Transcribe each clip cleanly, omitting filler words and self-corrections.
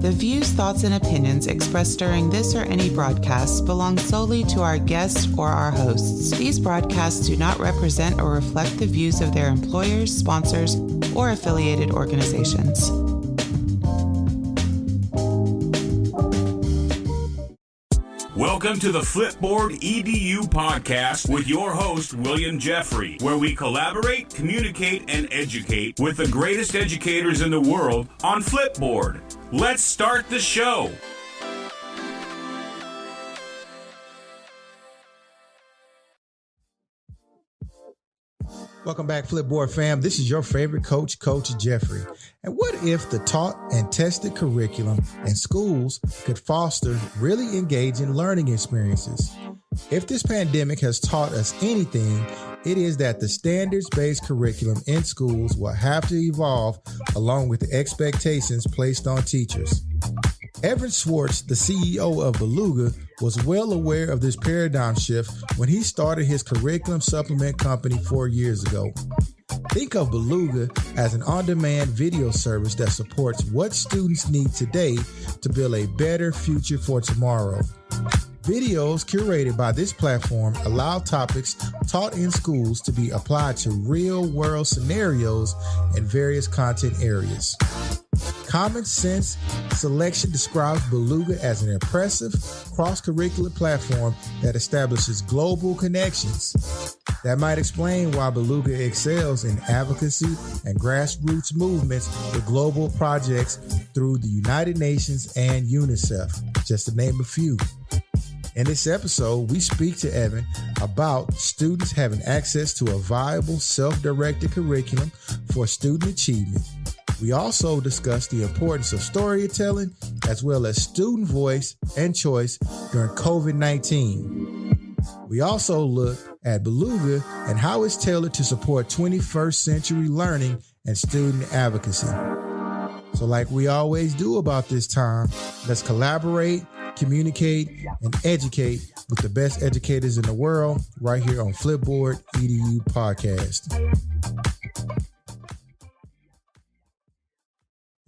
The views, thoughts, and opinions expressed during this or any broadcast belong solely to our guests or our hosts. These broadcasts do not represent or reflect the views of their employers, sponsors, or affiliated organizations. Welcome to the Flipboard EDU podcast with your host, William Jeffrey, where we collaborate, communicate, and educate with the greatest educators in the world on Flipboard. Let's start the show. Welcome back, Flipboard fam. This is your favorite coach, Coach Jeffrey. And what if the taught and tested curriculum in schools could foster really engaging learning experiences? If this pandemic has taught us anything, it is that the standards-based curriculum in schools will have to evolve along with the expectations placed on teachers. Evin Schwartz, the CEO of Belouga, was well aware of this paradigm shift when he started his curriculum supplement company 4 years ago. Think of Belouga as an on-demand video service that supports what students need today to build a better future for tomorrow. Videos curated by this platform allow topics taught in schools to be applied to real-world scenarios in various content areas. Common Sense Selection describes Belouga as an impressive cross-curricular platform that establishes global connections. That might explain why Belouga excels in advocacy and grassroots movements with global projects through the United Nations and UNICEF, just to name a few. In this episode, we speak to Evin about students having access to a viable self-directed curriculum for student achievement. We also discuss the importance of storytelling as well as student voice and choice during COVID-19. We also look at Belouga and how it's tailored to support 21st century learning and student advocacy. So like we always do about this time, let's collaborate, communicate, and educate with the best educators in the world right here on Flipboard EDU Podcast.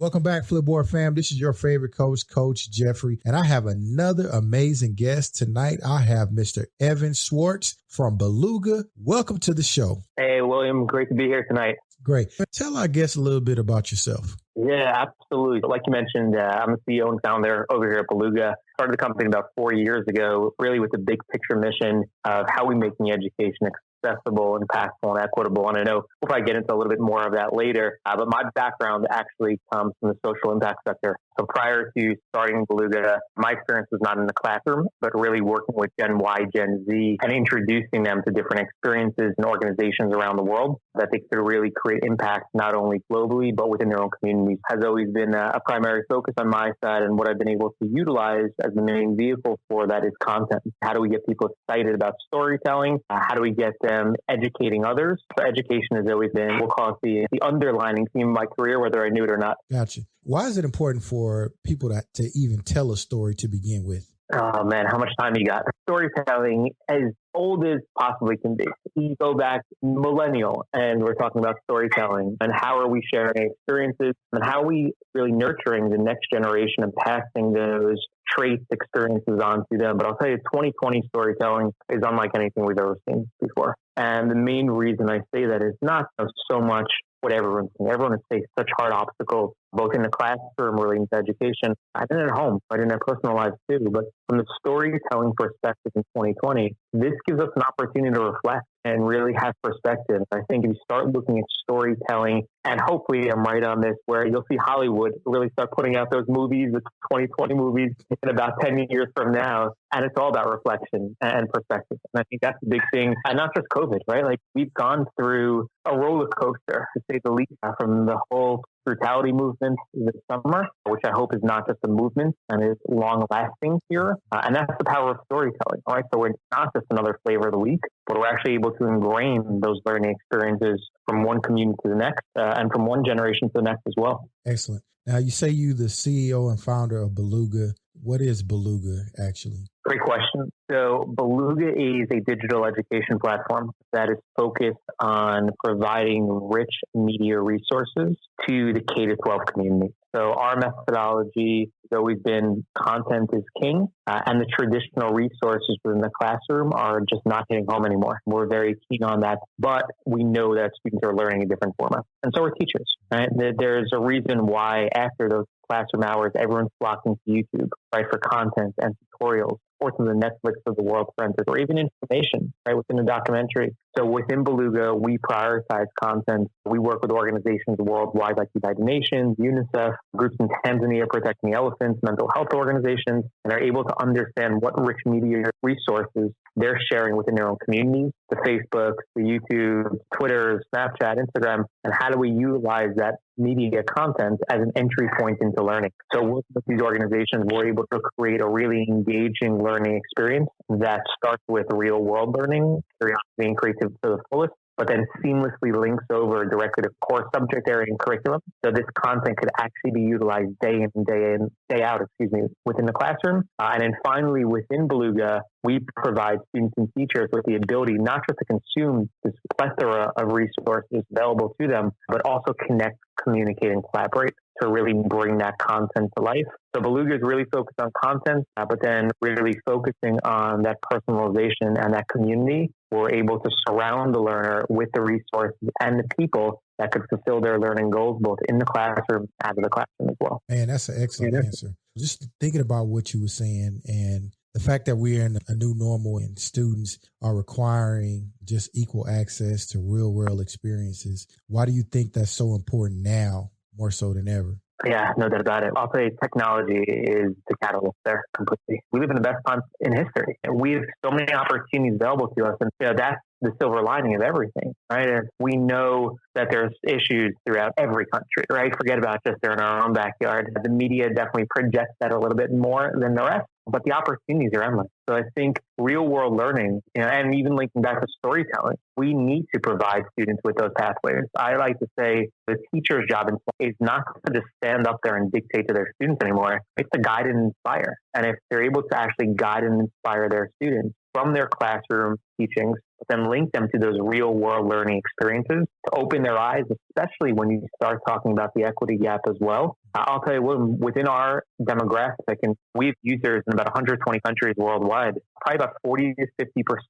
Welcome back, Flipboard fam. This is your favorite coach, Coach Jeffrey, and I have another amazing guest tonight. I have Mr. Evin Schwartz from Belouga. Welcome to the show. Hey, William. Great to be here tonight. Great. Tell our guests a little bit about yourself. Yeah, absolutely. Like you mentioned, I'm the CEO and founder over here at Belouga. Started the company about 4 years ago, really with the big picture mission of how we making education accessible, impactful, and equitable. And I know we'll probably get into a little bit more of that later. But my background actually comes from the social impact sector. So prior to starting Belouga, my experience was not in the classroom, but really working with Gen Y, Gen Z, and introducing them to different experiences and organizations around the world that they could really create impact not only globally, but within their own communities. Has always been a primary focus on my side, and what I've been able to utilize as the main vehicle for that is content. How do we get people excited about storytelling? How do we get them educating others? So education has always been, we'll call it the underlining theme of my career, whether I knew it or not. Gotcha. Why is it important for people to even tell a story to begin with? Oh man, how much time you got? Storytelling as old as possibly can be. You go back millennial and we're talking about storytelling and how are we sharing experiences and how are we really nurturing the next generation and passing those traits, experiences on to them. But I'll tell you, 2020 storytelling is unlike anything we've ever seen before. And the main reason I say that is not so much what everyone's saying. Everyone has faced such hard obstacles, both in the classroom relating to education, and at home, right, in their personal lives too. But from the storytelling perspective in 2020, this gives us an opportunity to reflect and really have perspective. I think if you start looking at storytelling, and hopefully I'm right on this, where you'll see Hollywood really start putting out those movies, the 2020 movies, in about 10 years from now. And it's all about reflection and perspective. And I think that's the big thing. And not just COVID, right? Like we've gone through a roller coaster, to say the least, from the whole brutality movement this summer, which I hope is not just a movement and is long lasting here. And that's the power of storytelling, all right? So we're not just another flavor of the week, but we're actually able to ingrain those learning experiences from one community to the next and from one generation to the next as well. Excellent. Now, you say you the CEO and founder of Belouga. What is Belouga actually? Great question. So Belouga is a digital education platform that is focused on providing rich media resources to the K-12 community. So our methodology has always been content is king, and the traditional resources within the classroom are just not hitting home anymore. We're very keen on that, but we know that students are learning in different formats, and so are teachers. Right? There's a reason why after those classroom hours, everyone's flocking to YouTube, right, for content and tutorials, or to the Netflix of the world, for instance, or even information, right, within a documentary. So within Belouga, we prioritize content. We work with organizations worldwide like United Nations, UNICEF, groups in Tanzania protecting elephants, mental health organizations, and are able to understand what rich media resources they're sharing within their own communities, the Facebooks, the YouTube, Twitter, Snapchat, Instagram, and how do we utilize that media content as an entry point into learning. So working with these organizations, we're able to create a really engaging learning experience that starts with real world learning, curiosity and creativity to the fullest, but then seamlessly links over directly to core subject area and curriculum. So this content could actually be utilized day day out, within the classroom. And then finally, within Belouga, we provide students and teachers with the ability not just to consume this plethora of resources available to them, but also connect, communicate, and collaborate to really bring that content to life. So Belouga is really focused on content, but then really focusing on that personalization and that community. We're able to surround the learner with the resources and the people that could fulfill their learning goals, both in the classroom and out of the classroom as well. Man, that's an excellent answer. Just thinking about what you were saying and the fact that we're in a new normal and students are requiring just equal access to real world experiences. Why do you think that's so important now, more so than ever? Yeah, no doubt about it. I'll say technology is the catalyst there completely. We live in the best time in history. We have so many opportunities available to us. And that's the silver lining of everything, right? And we know that there's issues throughout every country, right? Forget about just they're in our own backyard. The media definitely projects that a little bit more than the rest, but the opportunities are endless. So I think real world learning, and even linking back to storytelling, we need to provide students with those pathways. I like to say the teacher's job is not to just stand up there and dictate to their students anymore. It's to guide and inspire. And if they're able to actually guide and inspire their students from their classroom teachings, but then link them to those real world learning experiences to open their eyes, especially when you start talking about the equity gap as well. I'll tell you what, within our demographic, and we have users in about 120 countries worldwide, probably about 40 to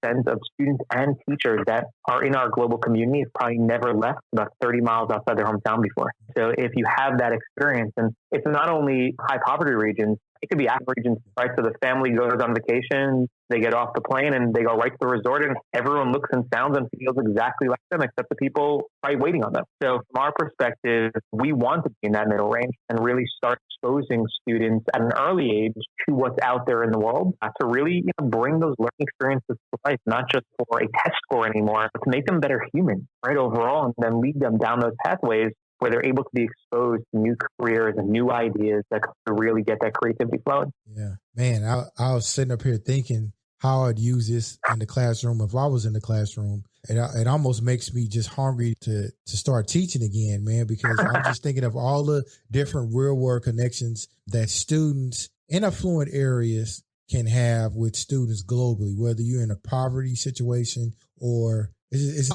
50% of students and teachers that are in our global community have probably never left about 30 miles outside their hometown before. So if you have that experience, and it's not only high poverty regions, it could be affluent regions, right? So the family goes on vacation, they get off the plane and they go right to the resort and everyone looks and sounds and feels exactly like them except the people probably waiting on them. So from our perspective, we want to be in that middle range and really start exposing students at an early age to what's out there in the world to really bring those learning experiences to life, not just for a test score anymore, but to make them better humans, right, overall, and then lead them down those pathways where they're able to be exposed to new careers and new ideas that could really get that creativity flowing. Yeah, man, I was sitting up here thinking how I'd use this in the classroom if I was in the classroom. It almost makes me just hungry to start teaching again, man, because I'm just thinking of all the different real world connections that students in affluent areas can have with students globally, whether you're in a poverty situation or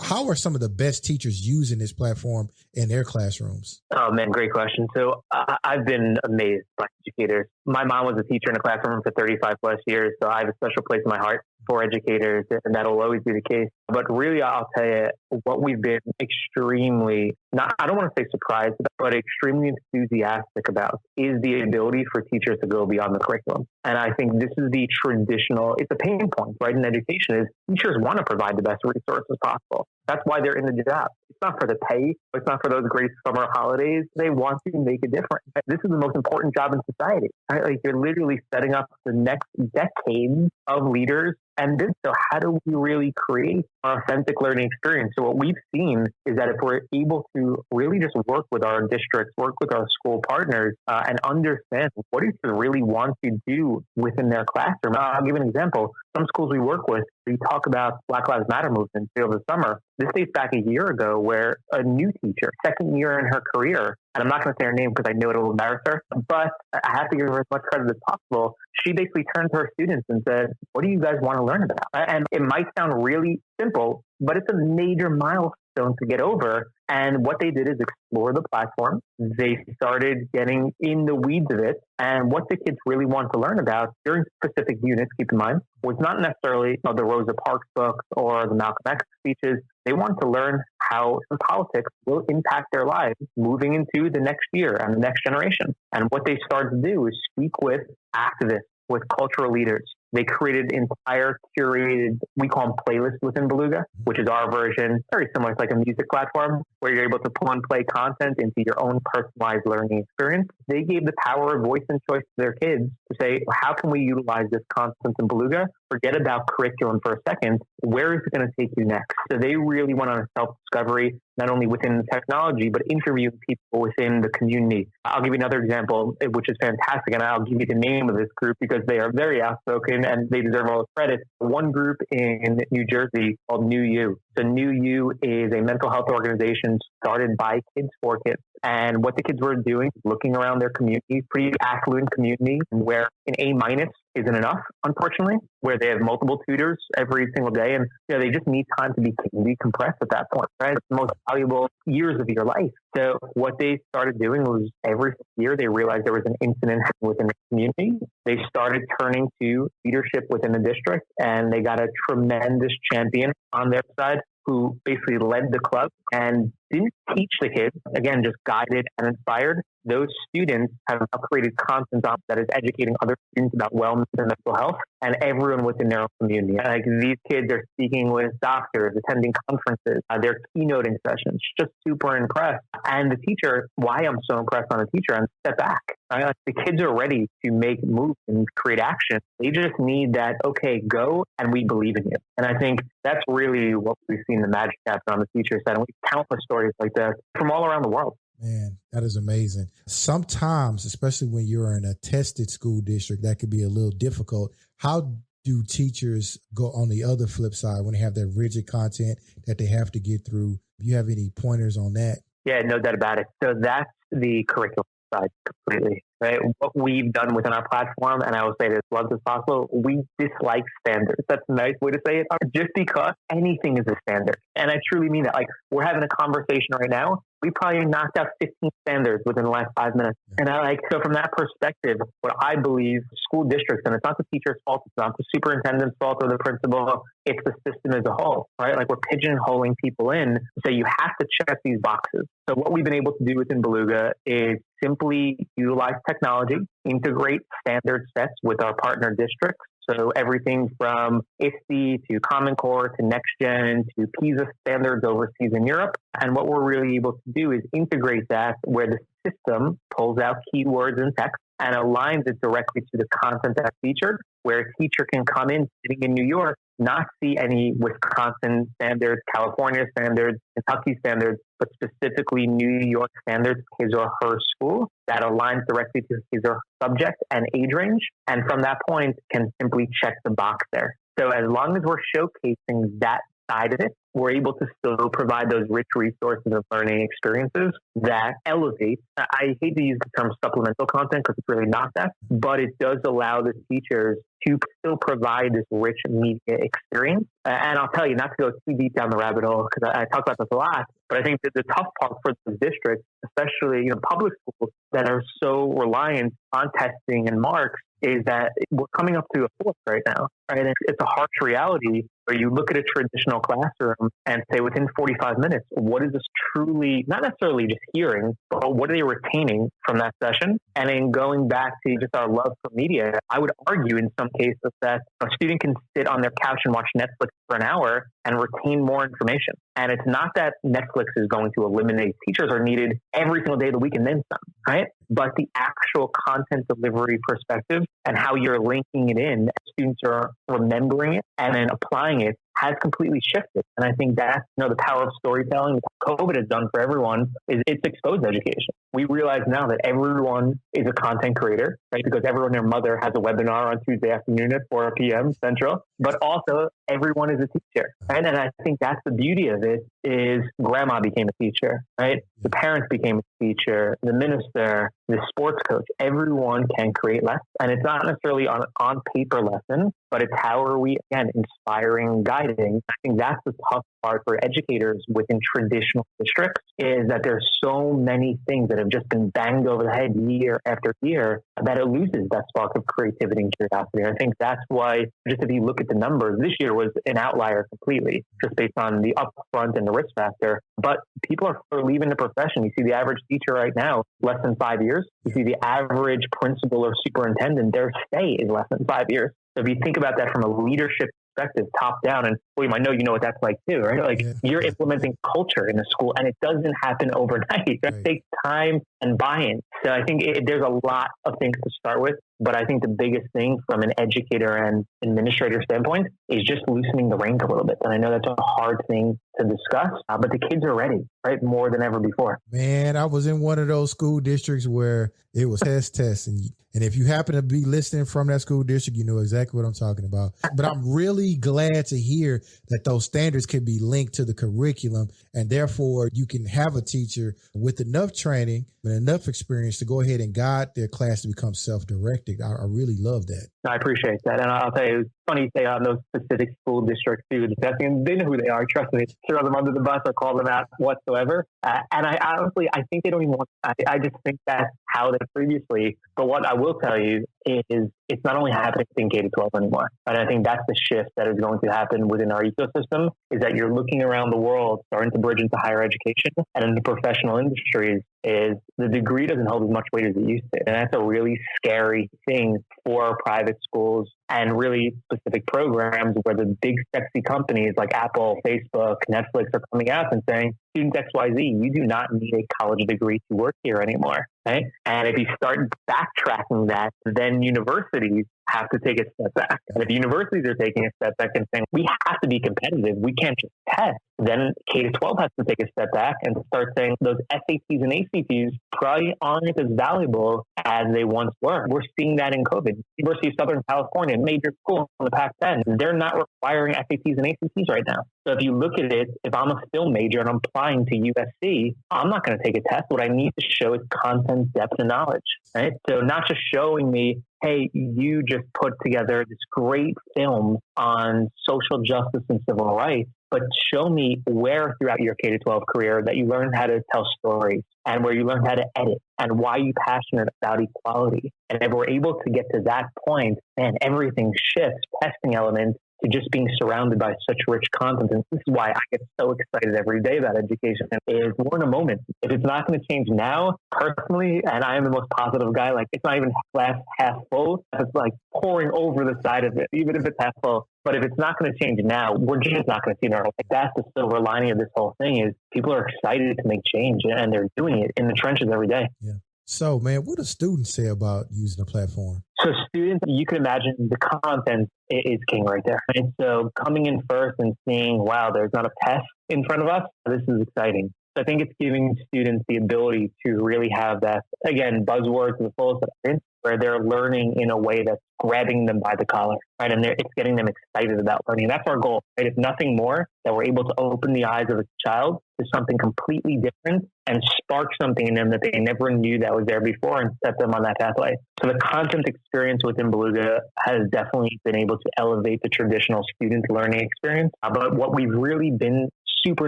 how are some of the best teachers using this platform in their classrooms? Oh, man, great question. So I've been amazed by educators. My mom was a teacher in a classroom for 35 plus years, so I have a special place in my heart for educators, and that'll always be the case. But really, I'll tell you what we've been extremely, I don't want to say surprised, but extremely enthusiastic about is the ability for teachers to go beyond the curriculum. And I think this is the traditional, it's a pain point, right, in education is teachers want to provide the best resources possible. That's why they're in the job. It's not for the pay. It's not for those great summer holidays. They want to make a difference. This is the most important job in society. Right? Like you're literally setting up the next decade of leaders. And then, so how do we really create an authentic learning experience? So what we've seen is that if we're able to really just work with our districts, work with our school partners, and understand what do you really want to do within their classroom. I'll give an example. Some schools we work with, we talk about Black Lives Matter movement over the summer. This dates back a year ago where a new teacher, second year in her career, and I'm not going to say her name because I know it'll embarrass her, but I have to give her as much credit as possible. She basically turned to her students and said, what do you guys want to learn about? And it might sound really simple, but it's a major milestone to get over. And what they did is explore the platform. They started getting in the weeds of it. And what the kids really want to learn about during specific units, keep in mind, was not necessarily the Rosa Parks books or the Malcolm X speeches. They want to learn how politics will impact their lives moving into the next year and the next generation. And what they started to do is speak with activists, with cultural leaders. They created entire curated, we call them playlists within Belouga, which is our version, very similar to like a music platform where you're able to pull and play content into your own personalized learning experience. They gave the power of voice and choice to their kids to say, how can we utilize this content in Belouga? Forget about curriculum for a second. Where is it going to take you next? So they really went on a self-discovery, not only within the technology, but interviewing people within the community. I'll give you another example, which is fantastic, and I'll give you the name of this group because they are very outspoken and they deserve all the credit. One group in New Jersey called New You. So New You is a mental health organization started by kids for kids. And what the kids were doing, looking around their community, pretty affluent community, where an A- isn't enough, unfortunately, where they have multiple tutors every single day. And they just need time to be decompressed at that point, right? It's the most valuable years of your life. So what they started doing was every year they realized there was an incident within the community. They started turning to leadership within the district, and they got a tremendous champion on their side who basically led the club and didn't teach the kids, again, just guided and inspired. Those students have now created content that is educating other students about wellness and mental health and everyone within their own community. Like these kids are speaking with doctors, attending conferences, they're keynoting sessions, just super impressed. And the teacher, why I'm so impressed on the teacher, and step back. Right? Like the kids are ready to make moves and create action. They just need that, okay, go, and we believe in you. And I think that's really what we've seen the magic happen on the teacher side. And we have countless stories like that from all around the world. Man, that is amazing. Sometimes, especially when you're in a tested school district, that could be a little difficult. How do teachers go on the other flip side when they have that rigid content that they have to get through? Do you have any pointers on that? Yeah, no doubt about it. So that's the curriculum side completely, right? What we've done within our platform, and I will say this as blunt as possible, we dislike standards. That's a nice way to say it, just because anything is a standard. And I truly mean that. Like, we're having a conversation right now. We probably knocked out 15 standards within the last 5 minutes. And so from that perspective, what I believe school districts, and it's not the teacher's fault, it's not the superintendent's fault or the principal, it's the system as a whole, right? Like we're pigeonholing people in. So you have to check these boxes. So what we've been able to do within Belouga is simply utilize technology, integrate standard sets with our partner districts. So everything from ISTE to Common Core to NextGen to PISA standards overseas in Europe. And what we're really able to do is integrate that where the system pulls out keywords and text and aligns it directly to the content that's featured, where a teacher can come in sitting in New York, not see any Wisconsin standards, California standards, Kentucky standards, but specifically New York standards, his or her school, that aligns directly to his or her subject and age range. And from that point, can simply check the box there. So as long as we're showcasing that side of it, we're able to still provide those rich resources of learning experiences that elevate. I hate to use the term supplemental content because it's really not that, but it does allow the teachers to still provide this rich media experience. And I'll tell you, not to go too deep down the rabbit hole, because I talk about this a lot, but I think that the tough part for the districts, especially public schools that are so reliant on testing and marks, is that we're coming up to a fourth right now, right? And it's a harsh reality where you look at a traditional classroom and say within 45 minutes, what is this truly, not necessarily just hearing, but what are they retaining from that session? And then going back to just our love for media, I would argue in some cases that a student can sit on their couch and watch Netflix for an hour and retain more information. And it's not that Netflix is going to eliminate. Teachers are needed every single day of the week and then some, right? But the actual content delivery perspective and how you're linking it in, students are remembering it and then applying it, has completely shifted. And I think that's the power of storytelling. What COVID has done for everyone is it's exposed education. we realize now that everyone is a content creator, right? Because everyone and their mother has a webinar on Tuesday afternoon at 4 p.m. Central, but also everyone is a teacher, right? And I think that's the beauty of it is grandma became a teacher, right? The parents became a teacher, the minister, the sports coach, everyone can create lessons. And it's not necessarily on paper lesson, but it's how are we, again, inspiring, guiding. I think that's the tough part for educators within traditional districts is that there's so many things that have just been banged over the head year after year that it loses that spark of creativity and curiosity. I think that's why, just if you look at the numbers, this year was an outlier completely, just based on the upfront and the risk factor. But people are leaving the profession. You see the average teacher right now, less than 5 years. You see the average principal or superintendent, their stay is less than 5 years. So if you think about that from a leadership perspective, top down, and William, I know you know what that's like too, right? Like you're implementing culture in a school and it doesn't happen overnight. It takes time and buy-in. So I think there's a lot of things to start with, but I think the biggest thing from an educator and administrator standpoint is just loosening the reins a little bit. And I know that's a hard thing to discuss, but the kids are ready, right? More than ever before. Man, I was in one of those school districts where it was test. And if you happen to be listening from that school district, you know exactly what I'm talking about. But I'm really glad to hear that those standards can be linked to the curriculum, and therefore you can have a teacher with enough training and enough experience to go ahead and guide their class to become self-directed. I really love that. I appreciate that. And I'll tell you, it's funny you say on those specific school districts too, the testing, and they know who they are. Trust me, throw them under the bus or call them out whatsoever. And I honestly, I think they don't even want, I just think that's how they previously. But what I will tell you is it's not only happening in K-12 anymore. And I think that's the shift that is going to happen within our ecosystem is that you're looking around the world, starting to bridge into higher education and into professional industries is the degree doesn't hold as much weight as it used to. And that's a really scary thing for private schools and really specific programs where the big sexy companies like Apple, Facebook, Netflix are coming out and saying, student XYZ, you do not need a college degree to work here anymore. Right? And if you start backtracking that, then universities have to take a step back. And if universities are taking a step back and saying, we have to be competitive, we can't just test, then K-12 has to take a step back and start saying those SATs and ACTs probably aren't as valuable as they once were. We're seeing that in COVID. University of Southern California, major school in the Pac-10, they're not requiring SATs and ACTs right now. So if you look at it, if I'm a film major and I'm applying to USC, I'm not going to take a test. What I need to show is content, depth, and knowledge, right? So not just showing me, hey, you just put together this great film on social justice and civil rights, but show me where throughout your K-12 career that you learned how to tell stories and where you learned how to edit and why you're passionate about equality. And if we're able to get to that point, man, everything shifts, testing elements, to just being surrounded by such rich content. And this is why I get so excited every day about education is we're in a moment. If it's not going to change now, personally, and I am the most positive guy, like it's not even glass half full. It's like pouring over the side of it, even if it's half full. But if it's not going to change now, we're just not going to see it. Like that's the silver lining of this whole thing is people are excited to make change and they're doing it in the trenches every day. Yeah. So, man, what do students say about using the platform? So students, you can imagine the content is king right there. And so coming in first and seeing, wow, there's not a test in front of us. This is exciting. I think it's giving students the ability to really have that, again, buzzwords to the fullest extent, where they're learning in a way that's grabbing them by the collar, right? And it's getting them excited about learning. That's our goal, right? If nothing more, that we're able to open the eyes of a child to something completely different and spark something in them that they never knew that was there before and set them on that pathway. So the content experience within Belouga has definitely been able to elevate the traditional student learning experience. But what we've really been super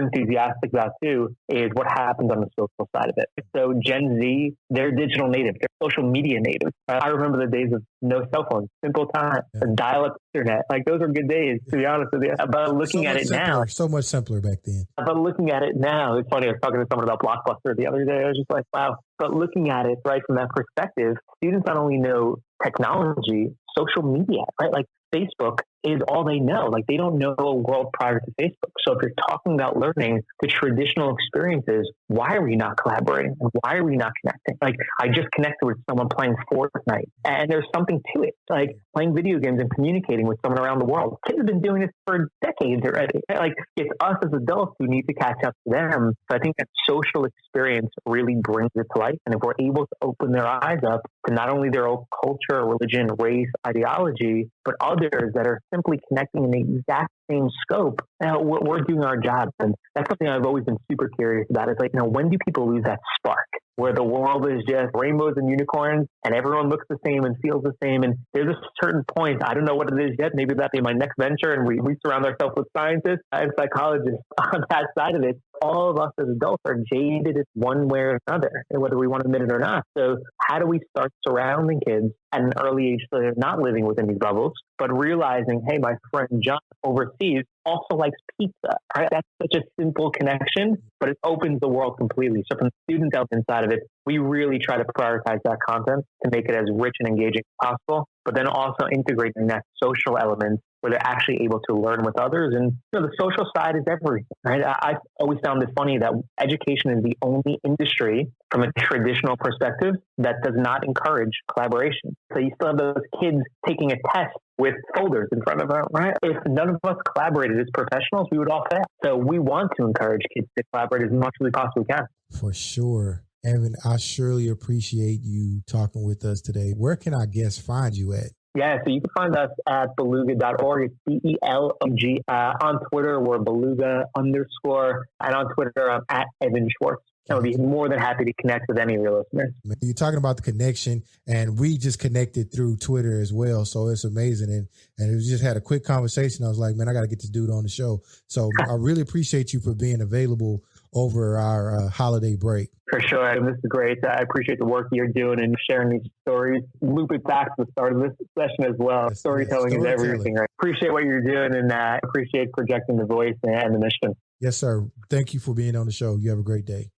enthusiastic about too is what happens on the social side of it. So Gen Z, they're digital natives, they're social media natives. I remember the days of no cell phones, simple time, dial-up internet. Like those are good days, to be honest with you. But looking at it now, so much simpler back then. But looking at it now, it's funny. I was talking to someone about Blockbuster the other day. I was just like, wow. But looking at it right from that perspective, students not only know technology, social media, right? Like Facebook is all they know. Like, they don't know a world prior to Facebook. So if you're talking about learning the traditional experiences, why are we not collaborating? And why are we not connecting? Like, I just connected with someone playing Fortnite, and there's something to it. Like, playing video games and communicating with someone around the world. Kids have been doing this for decades already. Like, it's us as adults who need to catch up to them. So I think that social experience really brings it to life. And if we're able to open their eyes up to not only their own culture, religion, race, ideology, but others that are simply connecting in the exact same scope, we're doing our job. And that's something I've always been super curious about. It's like, when do people lose that spark where the world is just rainbows and unicorns and everyone looks the same and feels the same? And there's a certain point, I don't know what it is yet, maybe that'll be my next venture, and we surround ourselves with scientists and psychologists on that side of it. All of us as adults are jaded one way or another, whether we want to admit it or not. So how do we start surrounding kids at an early age so they're not living within these bubbles, but realizing, hey, my friend John overseas also likes pizza, right? That's such a simple connection, but it opens the world completely. So from the student element side of it, we really try to prioritize that content to make it as rich and engaging as possible, but then also integrating that social element where they're actually able to learn with others. And the social side is everything, right? I've always found it funny that education is the only industry from a traditional perspective that does not encourage collaboration. So you still have those kids taking a test with folders in front of them, right? If none of us collaborated as professionals, we would all fail. So we want to encourage kids to collaborate as much as we possibly can. For sure. Evan, I surely appreciate you talking with us today. Where can our guests find you at? Yeah, so you can find us at belouga.org. It's BELOG. On Twitter, we're Belouga _. And on Twitter, I'm at Evin Schwartz. I would be more than happy to connect with any of your listeners. You're talking about the connection, and we just connected through Twitter as well. So it's amazing. And we just had a quick conversation. I was like, man, I got to get this dude on the show. So I really appreciate you for being available over our holiday break. For sure. And this is great. I appreciate the work you're doing and sharing these stories. Loop it back to the start of this session as well. Storytelling is everything, right? Appreciate what you're doing, and appreciate projecting the voice and the mission. Yes, sir. Thank you for being on the show. You have a great day.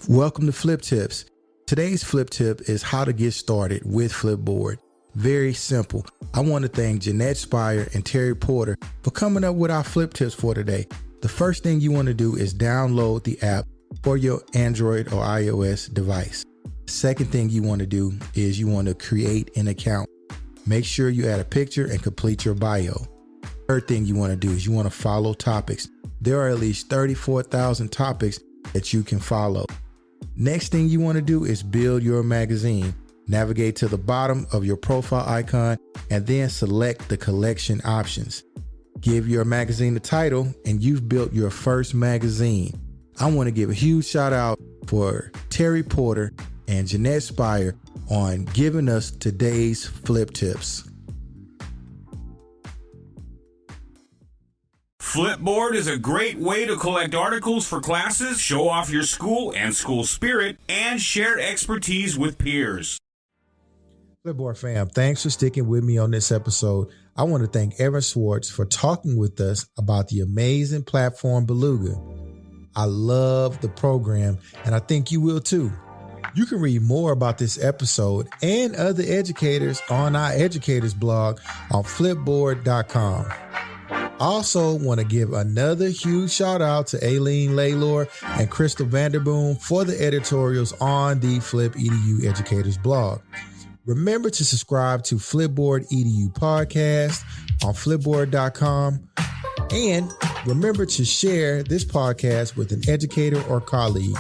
Welcome to Flip Tips. Today's Flip Tip is how to get started with Flipboard. Very simple. I want to thank Jeanette Spire and Terry Porter for coming up with our Flip Tips for today. The first thing you want to do is download the app for your Android or iOS device. Second thing you want to do is you want to create an account. Make sure you add a picture and complete your bio. Third thing you want to do is you want to follow topics. There are at least 34,000 topics that you can follow. Next thing you want to do is build your magazine. Navigate to the bottom of your profile icon and then select the collection options. Give your magazine a title and you've built your first magazine. I want to give a huge shout out for Terry Porter and Jeanette Spire on giving us today's Flip Tips. Flipboard is a great way to collect articles for classes, show off your school and school spirit, and share expertise with peers. Flipboard fam, thanks for sticking with me on this episode. I want to thank Evin Schwartz for talking with us about the amazing platform Belouga. I love the program, and I think you will too. You can read more about this episode and other educators on our educators blog on flipboard.com. Also want to give another huge shout out to Aileen Laylor and Crystal Vanderboom for the editorials on the Flip EDU Educators blog. Remember to subscribe to Flipboard EDU podcast on flipboard.com. And remember to share this podcast with an educator or colleague.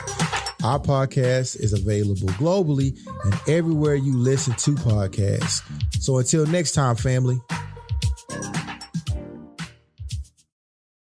Our podcast is available globally and everywhere you listen to podcasts. So until next time, family.